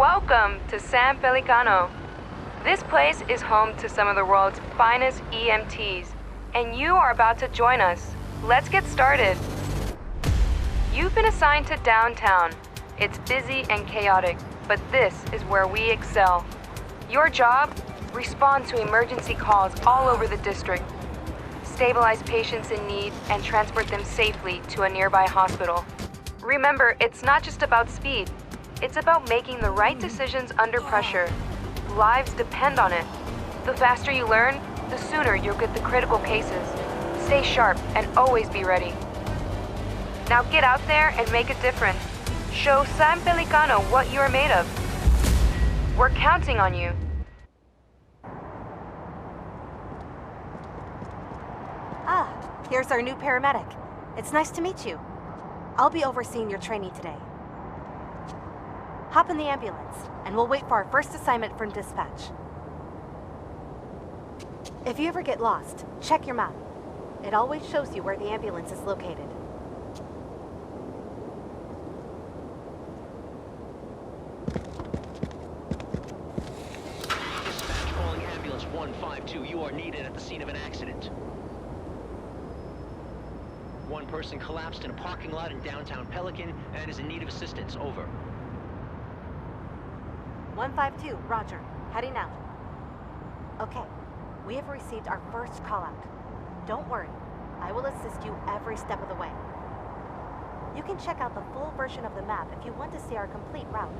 Welcome to San Pelicano. This place is home to some of the world's finest EMTs, and you are about to join us. Let's get started. You've been assigned to downtown. It's busy and chaotic, but this is where we excel. Your job? Respond to emergency calls all over the district. Stabilize patients in need and transport them safely to a nearby hospital. Remember, it's not just about speed. It's about making the right decisions under pressure. Lives depend on it. The faster you learn, the sooner you'll get the critical cases. Stay sharp and always be ready. Now get out there and make a difference. Show San Pelicano what you are made of. We're counting on you. Ah, here's our new paramedic. It's nice to meet you. I'll be overseeing your training today. Hop in the ambulance, and we'll wait for our first assignment from dispatch. If you ever get lost, check your map. It always shows you where the ambulance is located. Dispatch calling ambulance 152. You are needed at the scene of an accident. One person collapsed in a parking lot in downtown Pelican and is in need of assistance. Over. 152, roger. Heading out. Okay, we have received our first call-out. Don't worry, I will assist you every step of the way. You can check out the full version of the map if you want to see our complete route.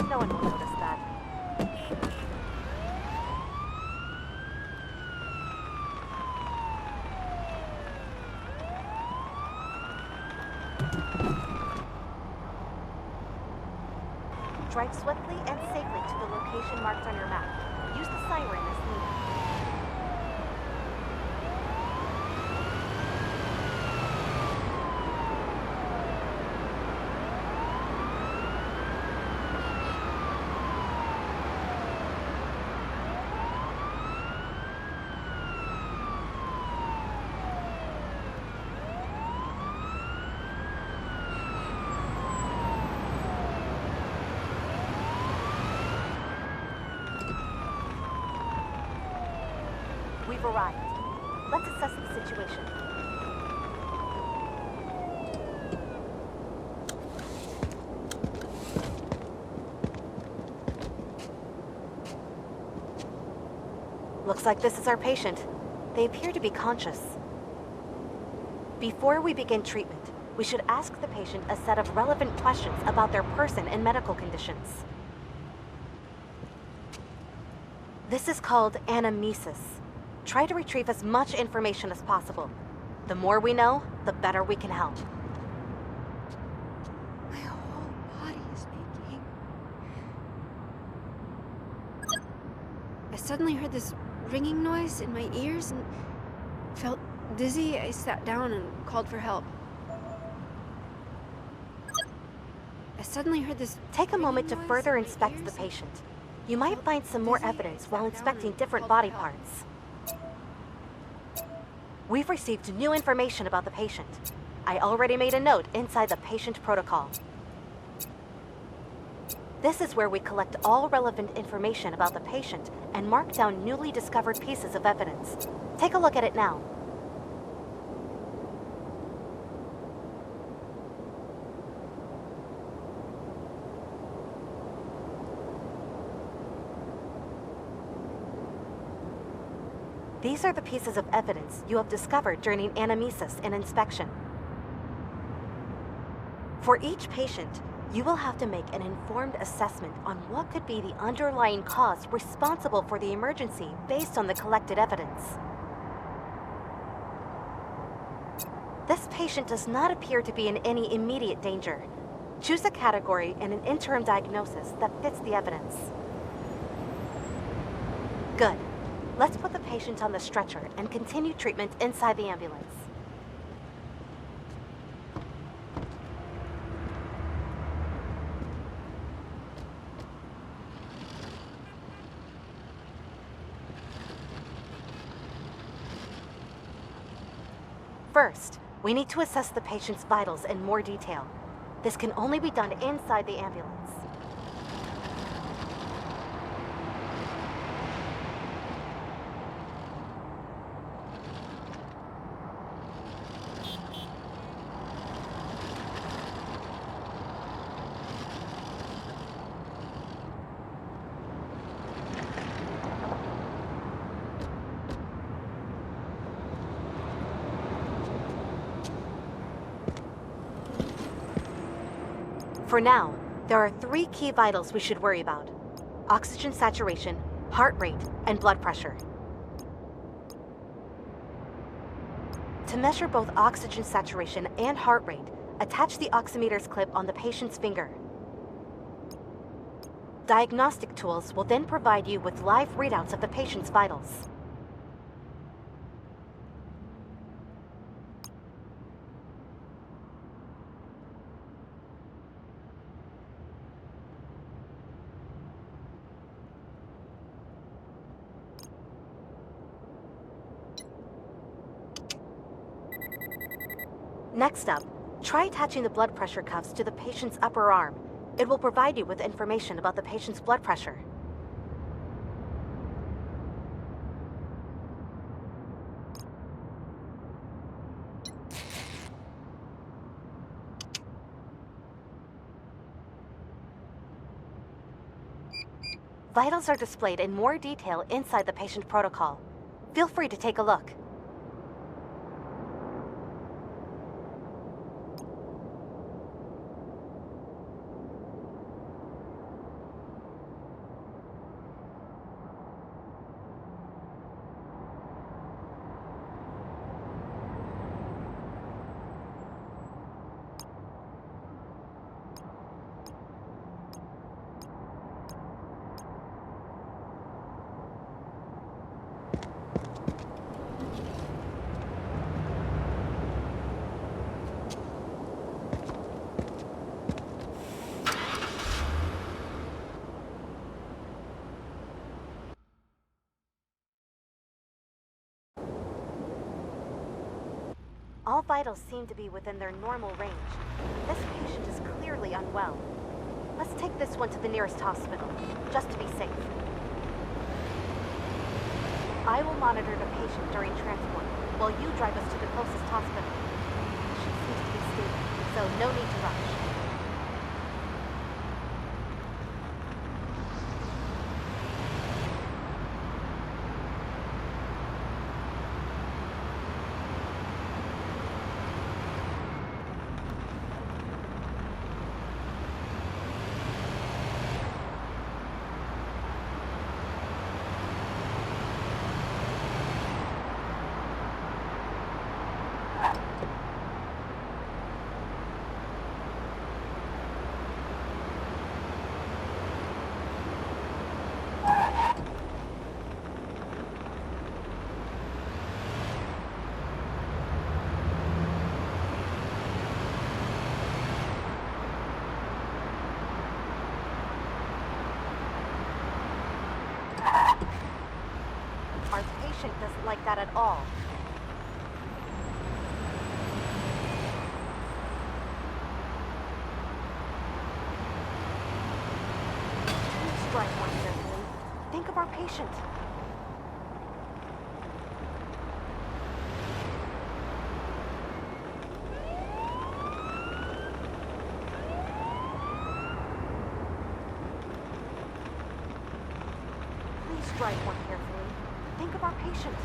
No one will notice that. Drive swiftly and safely to the location marked on your map. Use the siren as needed. We've arrived. Let's assess the situation. Looks like this is our patient. They appear to be conscious. Before we begin treatment, we should ask the patient a set of relevant questions about their person and medical conditions. This is called anamnesis. Try to retrieve as much information as possible. The more we know, the better we can help. My whole body is aching. I suddenly heard this ringing noise in my ears and felt dizzy. I sat down and called for help. I suddenly heard this. Take a moment to ringing further noise in my inspect the ears. patient. You might find some more evidence while inspecting different body parts. We've received new information about the patient. I already made a note inside the patient protocol. This is where we collect all relevant information about the patient and mark down newly discovered pieces of evidence. Take a look at it now. These are the pieces of evidence you have discovered during anamnesis and inspection. For each patient, you will have to make an informed assessment on what could be the underlying cause responsible for the emergency based on the collected evidence. This patient does not appear to be in any immediate danger. Choose a category and an interim diagnosis that fits the evidence. Good. Let's put the patient on the stretcher and continue treatment inside the ambulance. First, we need to assess the patient's vitals in more detail. This can only be done inside the ambulance. For now, there are 3 key vitals we should worry about: oxygen saturation, heart rate, and blood pressure. To measure both oxygen saturation and heart rate, attach the oximeter's clip on the patient's finger. Diagnostic tools will then provide you with live readouts of the patient's vitals. Next up, try attaching the blood pressure cuffs to the patient's upper arm. It will provide you with information about the patient's blood pressure. Vitals are displayed in more detail inside the patient protocol. Feel free to take a look. All vitals seem to be within their normal range. This patient is clearly unwell. Let's take this one to the nearest hospital, just to be safe. I will monitor the patient during transport, while you drive us to the closest hospital. The patient seems to be stable, so no need to rush. Our patient doesn't like that at all. Please drive more carefully. Think of our patient. Please drive more carefully. Think of our patient.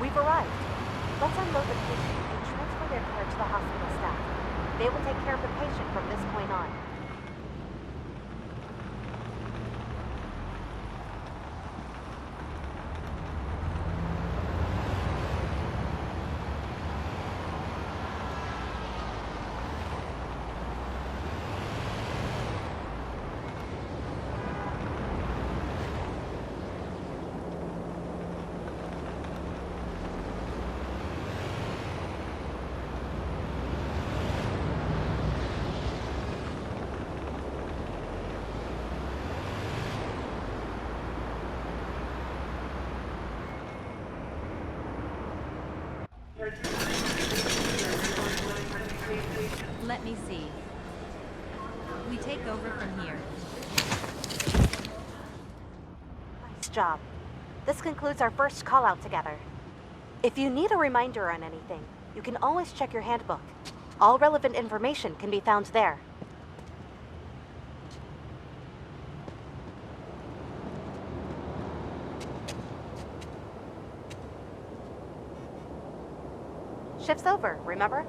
We've arrived. Let's unload the patient and transfer their care to the hospital staff. They will take care of the patient from this point on. Let me see. We take over from here. Nice job. This concludes our first call out together. If you need a reminder on anything, you can always check your handbook. All relevant information can be found there. Shift's over, remember?